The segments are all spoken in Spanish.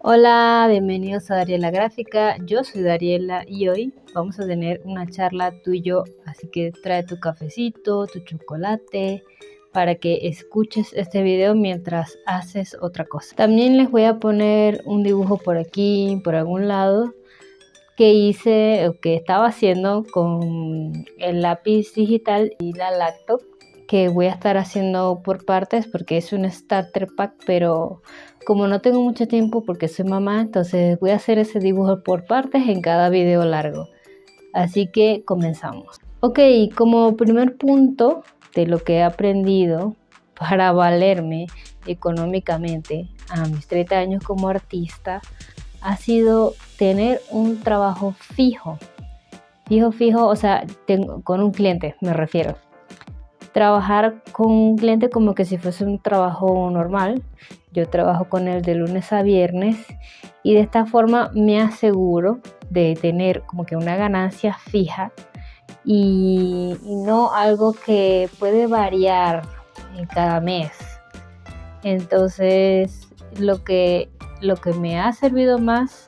Hola, bienvenidos a Dariela Gráfica. Yo soy Dariela y hoy vamos a tener una charla tú y yo, así que trae tu cafecito, tu chocolate para que escuches este video mientras haces otra cosa. También les voy a poner un dibujo por aquí, por algún lado, que hice o que estaba haciendo con el lápiz digital y la laptop, que voy a estar haciendo por partes porque es un starter pack, pero como no tengo mucho tiempo porque soy mamá, entonces voy a hacer ese dibujo por partes en cada video largo. Así que comenzamos. Ok, como primer punto de lo que he aprendido para valerme económicamente a mis 30 años como artista, ha sido tener un trabajo fijo. Fijo, o sea, con un cliente me refiero. Trabajar con un cliente como que si fuese un trabajo normal. Yo trabajo con él de lunes a viernes y de esta forma me aseguro de tener como que una ganancia fija y no algo que puede variar en cada mes. Entonces, lo que me ha servido más,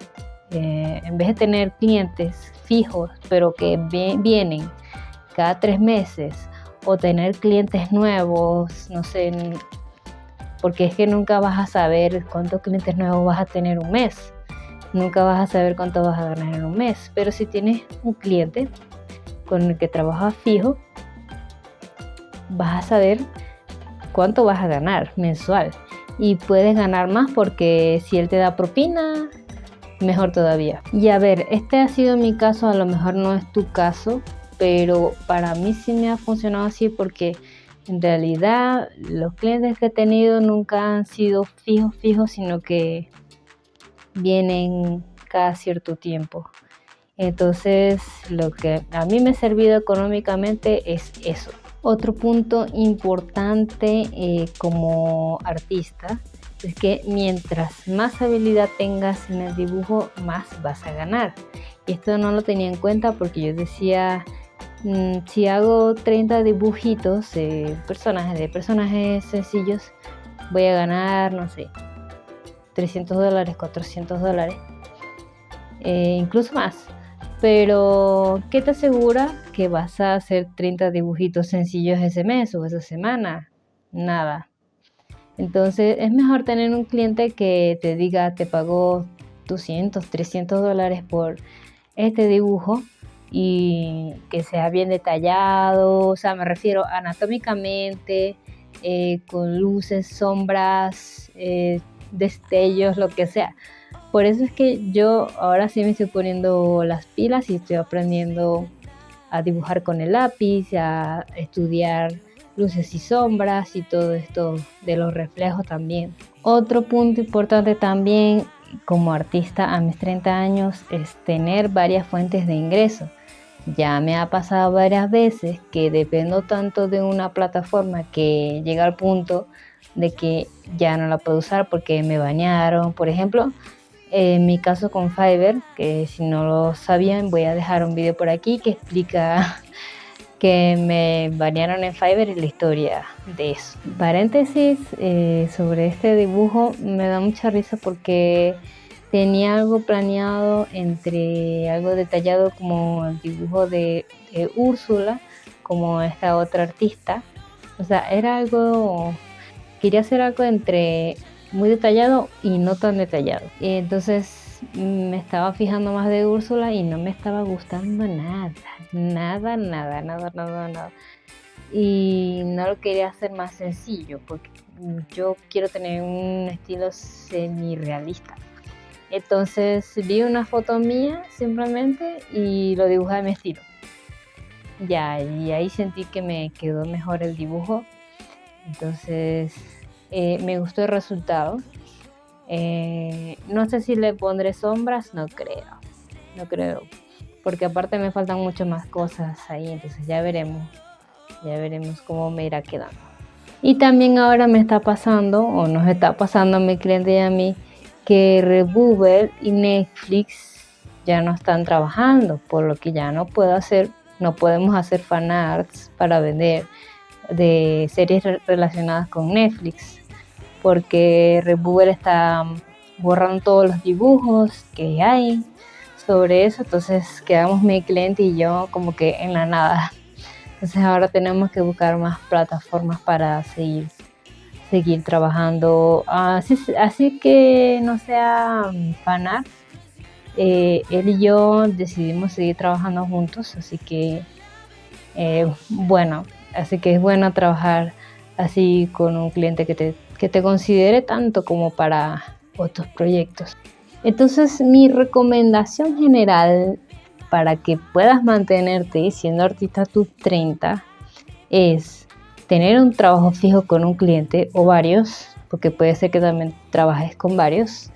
en vez de tener clientes fijos, pero que vienen cada 3 meses, o tener clientes nuevos, no sé, porque es que nunca vas a saber cuántos clientes nuevos vas a tener un mes, nunca vas a saber cuánto vas a ganar en un mes, pero si tienes un cliente con el que trabajas fijo, vas a saber cuánto vas a ganar mensual y puedes ganar más porque si él te da propina, mejor todavía. Y a ver, este ha sido mi caso, a lo mejor no es tu caso, pero para mí sí me ha funcionado así porque en realidad los clientes que he tenido nunca han sido fijos, sino que vienen cada cierto tiempo. Entonces, lo que a mí me ha servido económicamente es eso. Otro punto importante como artista es que mientras más habilidad tengas en el dibujo, más vas a ganar. Y esto no lo tenía en cuenta porque yo decía, si hago 30 dibujitos de personajes sencillos, voy a ganar, no sé, $300, $400, incluso más. Pero, ¿qué te asegura que vas a hacer 30 dibujitos sencillos ese mes o esa semana? Nada. Entonces, es mejor tener un cliente que te diga, te pagó $200, $300 por este dibujo y que sea bien detallado, o sea, me refiero anatómicamente, con luces, sombras, destellos, lo que sea. Por eso es que yo ahora sí me estoy poniendo las pilas y estoy aprendiendo a dibujar con el lápiz, a estudiar luces y sombras y todo esto de los reflejos también. Otro punto importante también como artista a mis 30 años es tener varias fuentes de ingreso. Ya me ha pasado varias veces que dependo tanto de una plataforma que llega al punto de que ya no la puedo usar porque me banearon. Por ejemplo, en mi caso con Fiverr, que si no lo sabían voy a dejar un video por aquí que explica que me banearon en Fiverr y la historia de eso. Paréntesis sobre este dibujo, me da mucha risa porque tenía algo planeado entre algo detallado como el dibujo de Úrsula, como esta otra artista. O sea, quería hacer algo entre muy detallado y no tan detallado. Y entonces me estaba fijando más de Úrsula y no me estaba gustando nada. Y no lo quería hacer más sencillo porque yo quiero tener un estilo semi-realista. Entonces vi una foto mía simplemente y lo dibujé a mi estilo. Ya, y ahí sentí que me quedó mejor el dibujo. Entonces me gustó el resultado. No sé si le pondré sombras, no creo, porque aparte me faltan muchas más cosas ahí, entonces ya veremos cómo me irá quedando. Y también ahora me está pasando, o nos está pasando a mi cliente y a mí, que Redbubble y Netflix ya no están trabajando, por lo que ya no podemos hacer fanarts para vender de series relacionadas con Netflix, porque Redbubble está borran todos los dibujos que hay sobre eso. Entonces quedamos mi cliente y yo como que en la nada. Entonces ahora tenemos que buscar más plataformas para seguir trabajando. Así que no sea fanart. Él y yo decidimos seguir trabajando juntos, así que así que es bueno trabajar así con un cliente que te considere tanto como para otros proyectos. Entonces mi recomendación general para que puedas mantenerte siendo artista a tus 30 es tener un trabajo fijo con un cliente o varios, porque puede ser que también trabajes con varios.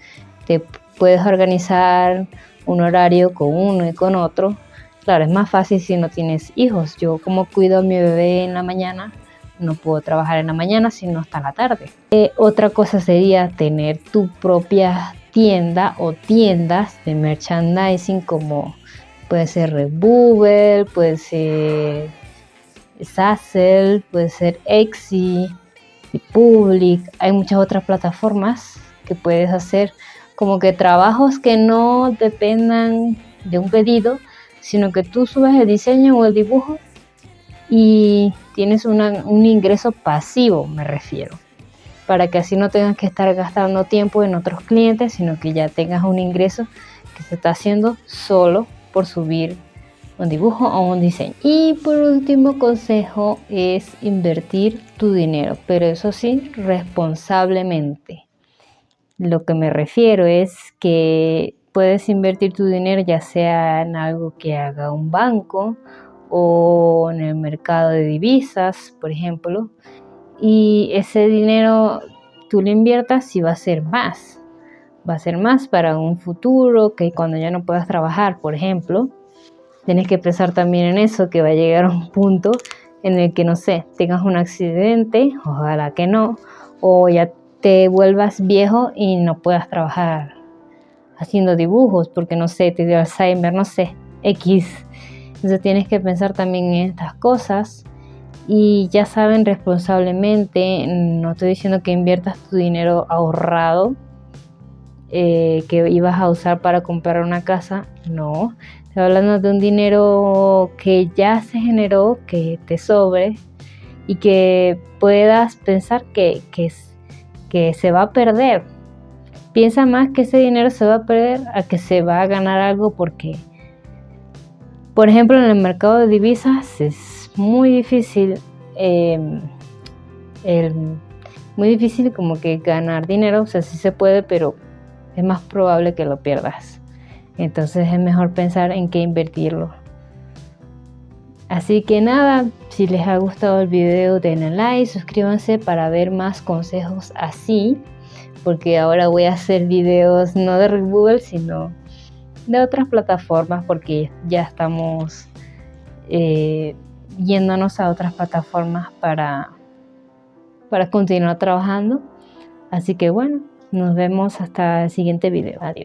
Te puedes organizar un horario con uno y con otro. Claro, es más fácil si no tienes hijos. Yo como cuido a mi bebé en la mañana, no puedo trabajar en la mañana sino hasta la tarde. Otra cosa sería tener tu propia tienda o tiendas de merchandising, como puede ser Redbubble, puede ser Zazzle, puede ser Etsy, Public. Hay muchas otras plataformas que puedes hacer como que trabajos que no dependan de un pedido, sino que tú subes el diseño o el dibujo y tienes un ingreso pasivo, me refiero, para que así no tengas que estar gastando tiempo en otros clientes, sino que ya tengas un ingreso que se está haciendo solo por subir un dibujo o un diseño. Y por último consejo es invertir tu dinero, pero eso sí, responsablemente. Lo que me refiero es que puedes invertir tu dinero ya sea en algo que haga un banco o en el mercado de divisas, por ejemplo, y ese dinero tú lo inviertas y va a ser más para un futuro, que cuando ya no puedas trabajar, por ejemplo. Tienes que pensar también en eso, que va a llegar a un punto en el que, no sé, tengas un accidente, ojalá que no, o ya te vuelvas viejo y no puedas trabajar haciendo dibujos porque, no sé, te dio Alzheimer, no sé, X. Entonces tienes que pensar también en estas cosas y ya saben, responsablemente. No estoy diciendo que inviertas tu dinero ahorrado que ibas a usar para comprar una casa, no. Estoy hablando de un dinero que ya se generó, que te sobre y que puedas pensar que se va a perder. Piensa más que ese dinero se va a perder a que se va a ganar algo, porque, por ejemplo, en el mercado de divisas es muy difícil, muy difícil como que ganar dinero. O sea, sí se puede, pero es más probable que lo pierdas. Entonces es mejor pensar en qué invertirlo. Así que nada, si les ha gustado el video, denle like, suscríbanse para ver más consejos así, porque ahora voy a hacer videos no de Redbubble, sino de otras plataformas, porque ya estamos yéndonos a otras plataformas para continuar trabajando. Así que bueno, nos vemos hasta el siguiente video. Adiós.